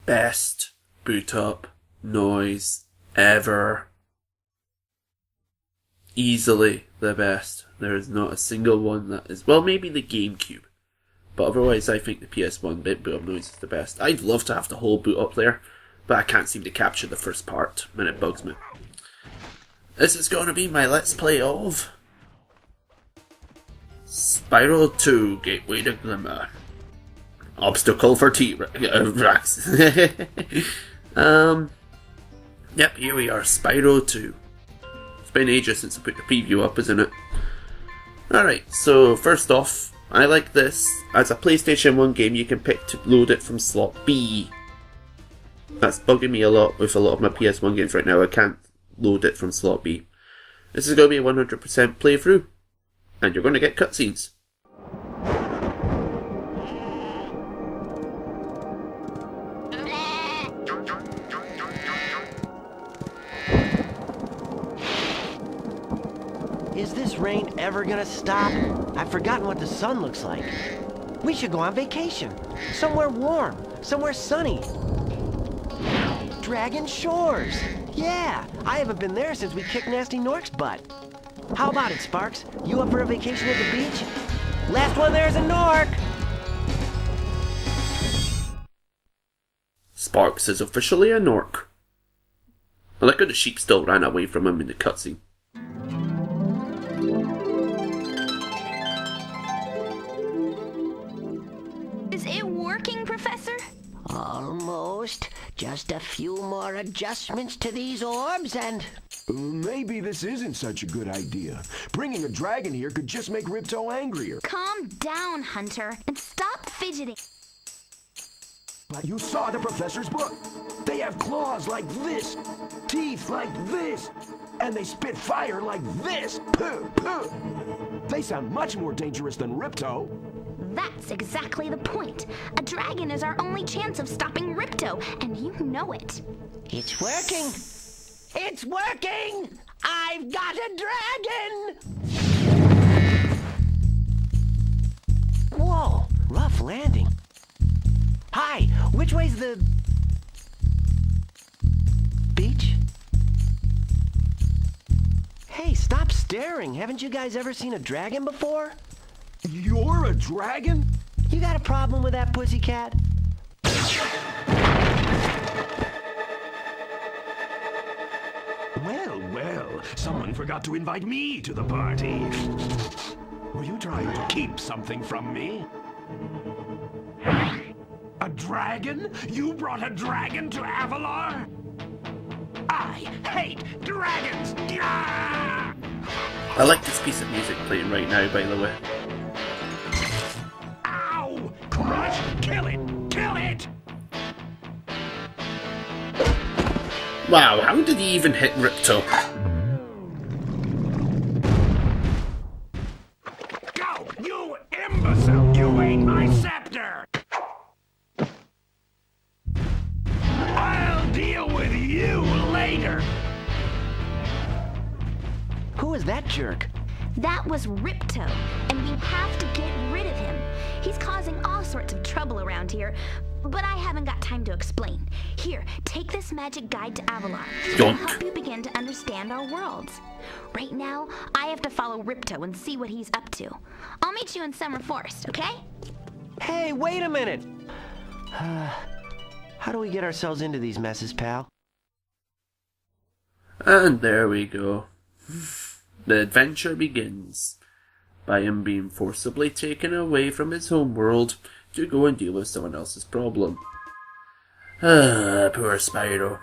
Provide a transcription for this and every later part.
Best boot up noise ever. Easily the best. There is not a single one that is... Well, maybe the GameCube. But otherwise, I think the PS1 bit boot up noise is the best. I'd love to have the whole boot up there, but I can't seem to capture the first part, and it bugs me. This is going to be my Let's Play of Spyro 2 Gateway to Glimmer. Obstacle for T-Rex. Yep, here we are, Spyro 2. It's been ages since I put the preview up, isn't it? Alright, so first off, I like this. As a PlayStation 1 game, you can pick to load it from slot B. That's bugging me a lot with a lot of my PS1 games right now. I can't load it from slot B. This is going to be a 100% playthrough, and you're going to get cutscenes. Is this rain ever gonna stop? I've forgotten what the sun looks like. We should go on vacation. Somewhere warm. Somewhere sunny. Dragon Shores. Yeah, I haven't been there since we kicked Nasty Nork's butt. How about it, Sparks? You up for a vacation at the beach? Last one there's a Nork! Sparks is officially a Nork. I like how the sheep still ran away from him in the cutscene. Is it working, Professor? Almost. Just a few more adjustments to these orbs and... Maybe this isn't such a good idea. Bringing a dragon here could just make Ripto angrier. Calm down, Hunter, and stop fidgeting. But you saw the professor's book. They have claws like this, teeth like this, and they spit fire like this. Puh, puh. They sound much more dangerous than Ripto. That's exactly the point. A dragon is our only chance of stopping Ripto, and you know it. It's working! It's working! I've got a dragon! Whoa, rough landing. Hi, which way's the... beach? Hey, stop staring. Haven't you guys ever seen a dragon before? You're a dragon? You got a problem with that, pussycat? Well, well, someone forgot to invite me to the party. Were you trying to keep something from me? A dragon? You brought a dragon to Avalar? I hate dragons! Gah! I like this piece of music playing right now, by the way. Ow! Crush! Kill it! Kill it! Wow, how did he even hit Ripto? Go! You imbecile! You ate my scepter! I'll deal with you later! Who is that jerk? That was Ripto, and we have to get rid of him. He's causing all sorts of trouble around here, but I haven't got time to explain. Here, take this magic guide to Avalar. It'll Yonk. help you begin to understand our worlds. Right now, I have to follow Ripto and see what he's up to. I'll meet you in Summer Forest, okay? Hey, wait a minute! How do we get ourselves into these messes, pal? And there we go. The adventure begins by him being forcibly taken away from his homeworld to go and deal with someone else's problem. Poor Spyro.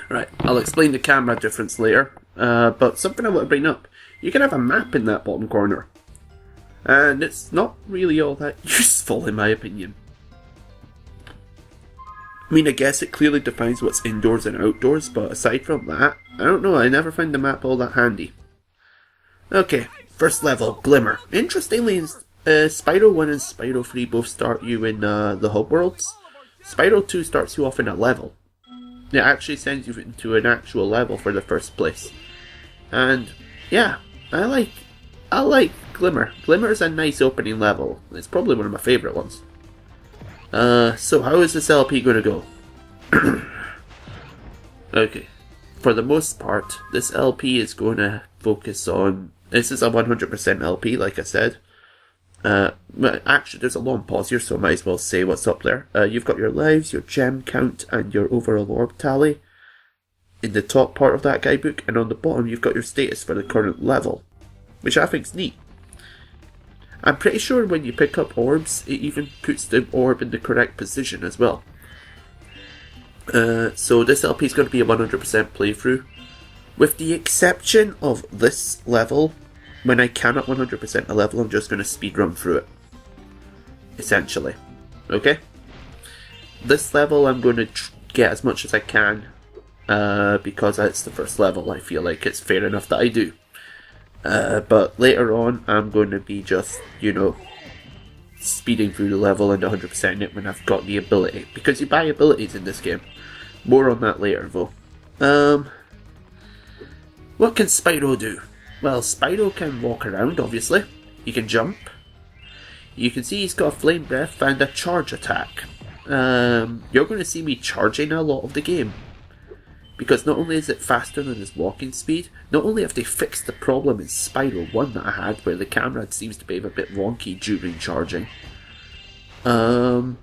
Right, I'll explain the camera difference later, but something I want to bring up. You can have a map in that bottom corner, and it's not really all that useful in my opinion. I mean, I guess it clearly defines what's indoors and outdoors, but aside from that, I don't know, I never found the map all that handy. Okay, first level, Glimmer. Interestingly, Spyro 1 and Spyro 3 both start you in the hub worlds. Spyro 2 starts you off in a level. It actually sends you into an actual level for the first place. And, yeah, I like Glimmer. Glimmer is a nice opening level. It's probably one of my favourite ones. So how is this LP going to go? Okay. For the most part, this LP is going to focus on... This is a 100% LP, like I said. But actually, there's a long pause here, so I might as well say what's up there. You've got your lives, your gem count, and your overall orb tally in the top part of that guidebook, and on the bottom you've got your status for the current level, which I think's neat. I'm pretty sure when you pick up orbs, it even puts the orb in the correct position as well. So this LP is going to be a 100% playthrough, with the exception of this level. When I cannot 100% a level, I'm just going to speedrun through it, essentially. Okay? This level I'm going to get as much as I can, because it's the first level. I feel like it's fair enough that I do. But later on, I'm going to be just, you know, speeding through the level and 100%ing it when I've got the ability. Because you buy abilities in this game. More on that later, though. What can Spyro do? Well, Spyro can walk around, obviously. He can jump. You can see he's got a flame breath and a charge attack. You're going to see me charging a lot of the game. Because not only is it faster than his walking speed, not only have they fixed the problem in Spyro 1 that I had, where the camera seems to be a bit wonky during charging. But,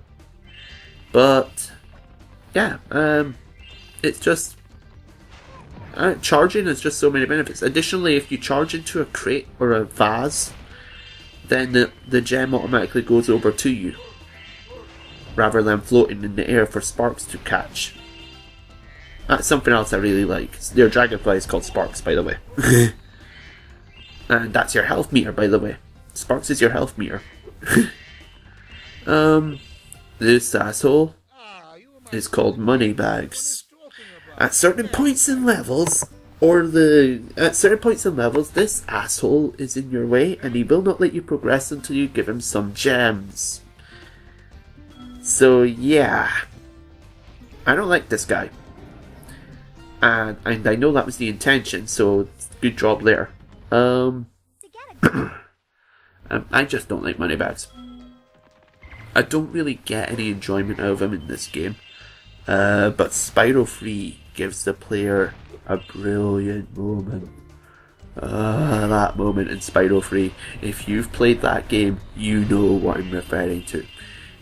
yeah, it's just... charging has just so many benefits. Additionally, if you charge into a crate or a vase, then the gem automatically goes over to you, rather than floating in the air for Sparks to catch. That's something else I really like. Their dragonfly is called Sparks, by the way. And that's your health meter, by the way. Sparks is your health meter. This asshole is called Moneybags. At certain points in levels, this asshole is in your way, and he will not let you progress until you give him some gems. So yeah, I don't like this guy, and I know that was the intention. So good job there. I just don't like Moneybags. I don't really get any enjoyment out of him in this game. But Spyro 3 gives the player a brilliant moment. That moment in Spyro 3. If you've played that game, you know what I'm referring to.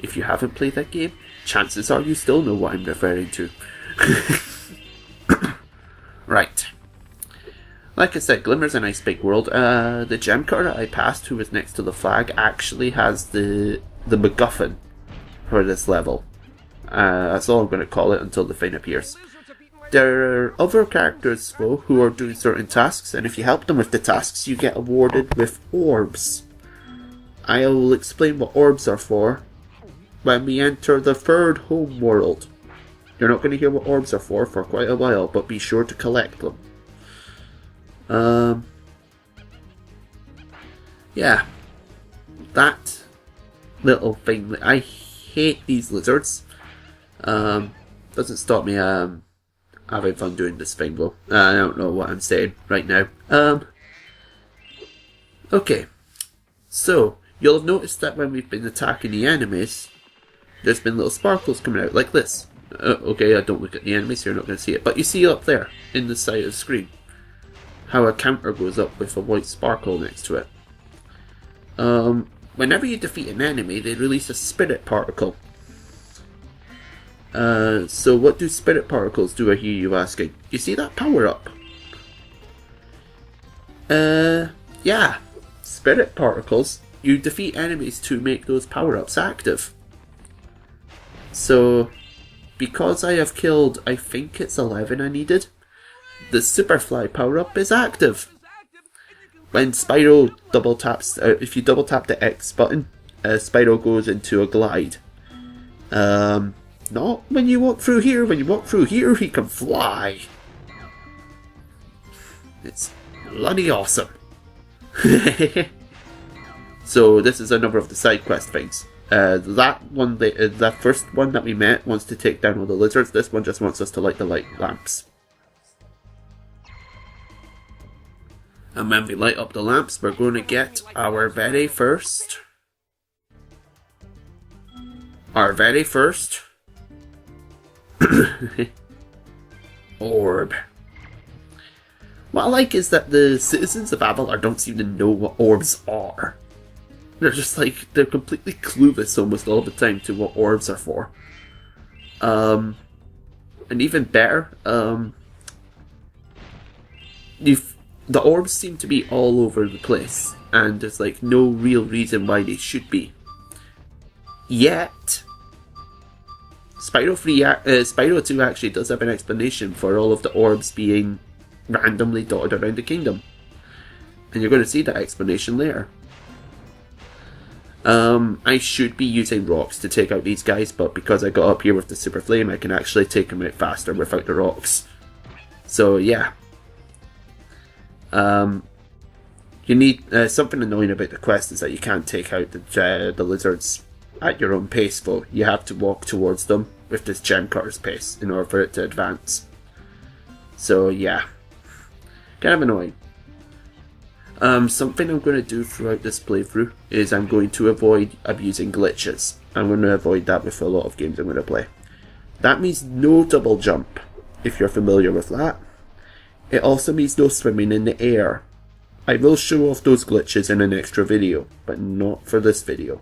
If you haven't played that game, chances are you still know what I'm referring to. Right. Like I said, Glimmer's a nice big world. The gem cutter I passed, who was next to the flag, actually has the MacGuffin for this level. That's all I'm going to call it until the thing appears. There are other characters, though, who are doing certain tasks, and if you help them with the tasks, you get awarded with orbs. I will explain what orbs are for when we enter the third home world. You're not going to hear what orbs are for quite a while, but be sure to collect them. Yeah. That little thing. I hate these lizards. Doesn't stop me having fun doing this thing, though. I don't know what I'm saying right now. Okay. So, you'll have noticed that when we've been attacking the enemies, there's been little sparkles coming out, like this. Okay, I don't look at the enemies, so you're not going to see it. But you see up there, in the side of the screen, how a counter goes up with a white sparkle next to it. Whenever you defeat an enemy, they release a spirit particle. So what do spirit particles do, I hear you asking? You see that power up? Yeah. Spirit particles, you defeat enemies to make those power-ups active. So, because I have killed, I think it's 11 I needed, the Superfly power-up is active. When Spyro double taps, if you double tap the X button, Spyro goes into a glide. Not when you walk through here. When you walk through here, he can fly. It's bloody awesome. So this is another of the side quest things. That one, the first one that we met wants to take down all the lizards. This one just wants us to light the light lamps. And when we light up the lamps, we're going to get our very first our very first orb. What I like is that the citizens of Avalar don't seem to know what orbs are. They're just like, they're completely clueless almost all the time to what orbs are for. And even better, the orbs seem to be all over the place, and there's like no real reason why they should be. Yet, Spyro 2 actually does have an explanation for all of the orbs being randomly dotted around the kingdom. And you're going to see that explanation later. I should be using rocks to take out these guys, but because I got up here with the Super Flame, I can actually take them out faster without the rocks. So yeah. You need something annoying about the quest is that you can't take out the lizards at your own pace, though. You have to walk towards them with this gem cutter's pace in order for it to advance. So yeah, kind of annoying. Something I'm going to do throughout this playthrough is I'm going to avoid abusing glitches. I'm going to avoid that with a lot of games I'm going to play. That means no double jump, if you're familiar with that. It also means no swimming in the air. I will show off those glitches in an extra video, but not for this video.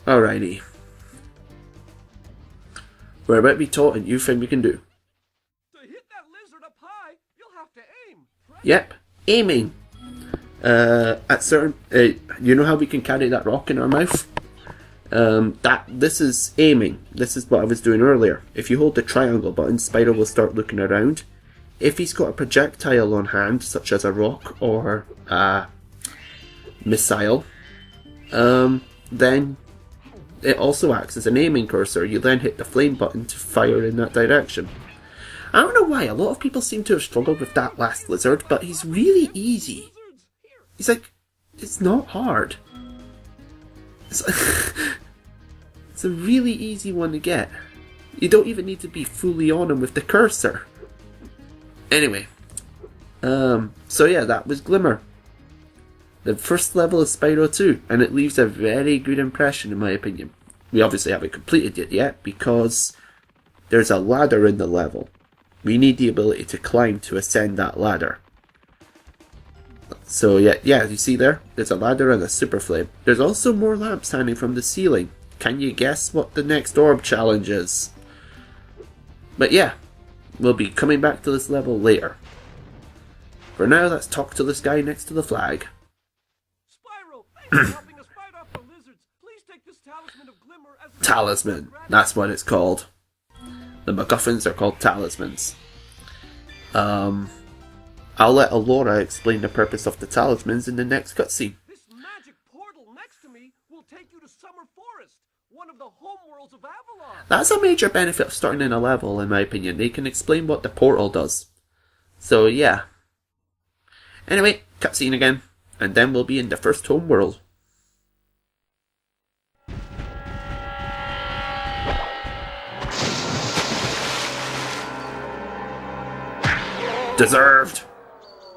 Alrighty. We're about to be taught a new thing we can do. To hit that lizard up high, you'll have to aim. Yep, aiming. At certain, you know how we can carry that rock in our mouth? This is aiming. This is what I was doing earlier. If you hold the triangle button, Spyro will start looking around. If he's got a projectile on hand, such as a rock or a missile, then it also acts as an aiming cursor. You then hit the flame button to fire in that direction. I don't know why, a lot of people seem to have struggled with that last lizard, but he's really easy. He's like, it's not hard. It's a really easy one to get. You don't even need to be fully on him with the cursor. Anyway, so yeah, that was Glimmer. The first level of Spyro 2, and it leaves a very good impression in my opinion. We obviously haven't completed it yet because there's a ladder in the level. We need the ability to climb to ascend that ladder. So yeah, you see there? There's a ladder and a super flame. There's also more lamps hanging from the ceiling. Can you guess what the next orb challenge is? But yeah, we'll be coming back to this level later. For now, let's talk to this guy next to the flag. Spyro, thanks for helping us fight off the lizards. Please take this talisman of Glimmer as a Talisman, that's what it's called. The MacGuffins are called talismans. I'll let Elora explain the purpose of the talismans in the next cutscene. This magic portal next to me will take you to Summer Forest, one of the homeworlds of Avalon. That's a major benefit of starting in a level, in my opinion. They can explain what the portal does. So yeah. Anyway, cutscene again, and then we'll be in the first homeworld. Deserved.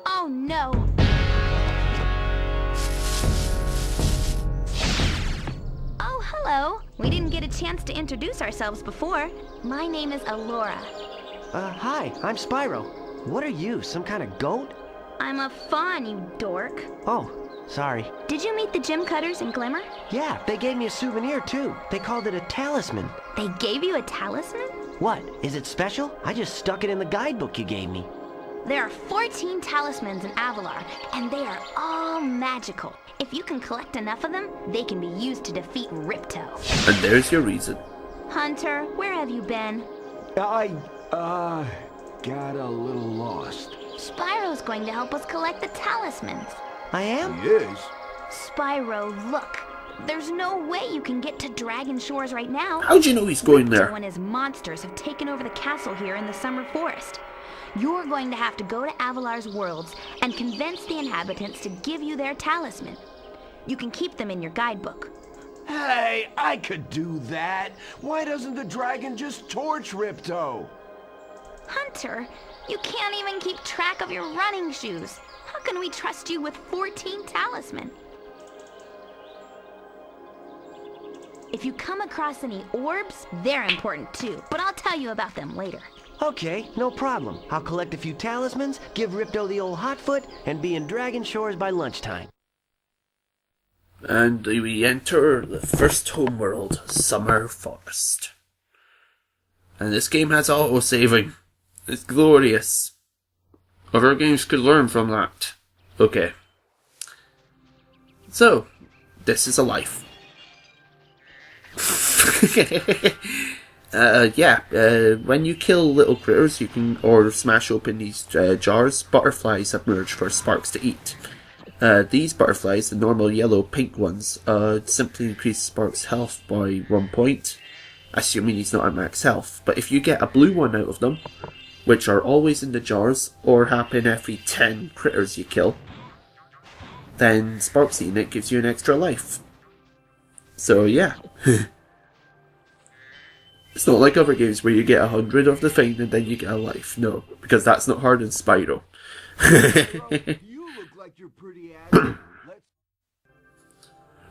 Oh no! Oh, hello. We didn't get a chance to introduce ourselves before. My name is Elora. Hi, I'm Spyro. What are you, some kind of goat? I'm a fawn, you dork. Oh, sorry. Did you meet the gem cutters in Glimmer? Yeah, they gave me a souvenir too. They called it a talisman. They gave you a talisman? What, is it special? I just stuck it in the guidebook you gave me. There are 14 talismans in Avalar, and they are all magical. If you can collect enough of them, they can be used to defeat Ripto. And there's your reason. Hunter, where have you been? I got a little lost. Spyro's going to help us collect the talismans. I am? Yes. Spyro, look. There's no way you can get to Dragon Shores right now. How'd you know he's going there? Ripto and his monsters have taken over the castle here in the Summer Forest. You're going to have to go to Avalar's worlds and convince the inhabitants to give you their talisman. You can keep them in your guidebook. Hey, I could do that. Why doesn't the dragon just torch Ripto? Hunter, you can't even keep track of your running shoes. How can we trust you with 14 talisman? If you come across any orbs, they're important too, but I'll tell you about them later. Okay, no problem. I'll collect a few talismans, give Ripto the old hot foot, and be in Dragon Shores by lunchtime. And we enter the first homeworld, Summer Forest. And this game has auto-saving. It's glorious. Other games could learn from that. Okay. So, this is a life. When you kill little critters, you can, or smash open these jars, butterflies emerge for Sparks to eat. These butterflies, the normal yellow-pink ones, simply increase Sparks' health by 1 point, assuming he's not at max health. But if you get a blue one out of them, which are always in the jars, or happen every 10 critters you kill, then Sparks eating it gives you an extra life. So yeah. It's not like other games where you get 100 of the thing and then you get a life. No, because that's not hard in Spyro. You look like you're pretty active.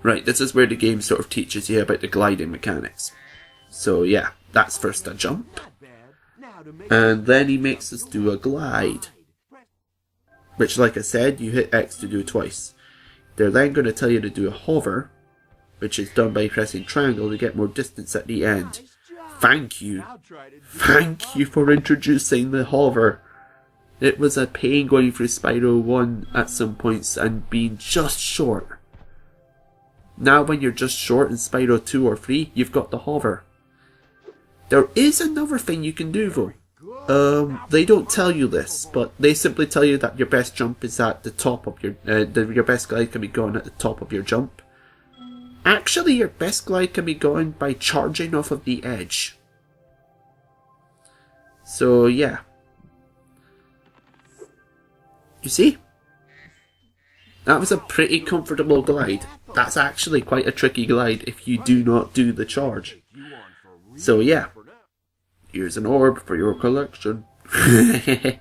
Right, this is where the game sort of teaches you about the gliding mechanics. So yeah, that's first a jump. And then he makes us do a glide. Which, like I said, you hit X to do twice. They're then going to tell you to do a hover, which is done by pressing triangle to get more distance at the end. Thank you. Thank you for introducing the hover. It was a pain going through Spyro 1 at some points and being just short. Now when you're just short in Spyro 2 or 3, you've got the hover. There is another thing you can do though. They don't tell you this, but they simply tell you that your best jump is at the top of your... your best glide can be gone at the top of your jump. Actually, your best glide can be gone by charging off of the edge. So, yeah. You see? That was a pretty comfortable glide. That's actually quite a tricky glide if you do not do the charge. So, yeah. Here's an orb for your collection. I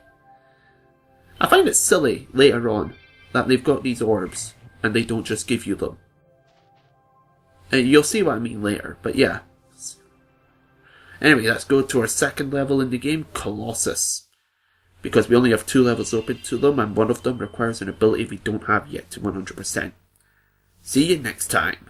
find it silly later on that they've got these orbs and they don't just give you them. You'll see what I mean later, but yeah. Anyway, let's go to our second level in the game, Colossus. Because we only have 2 levels open to them, and one of them requires an ability we don't have yet to 100%. See you next time.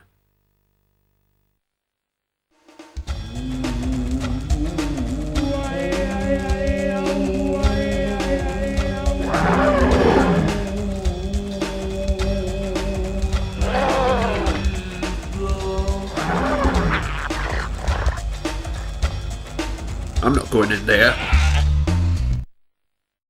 I'm not going in there.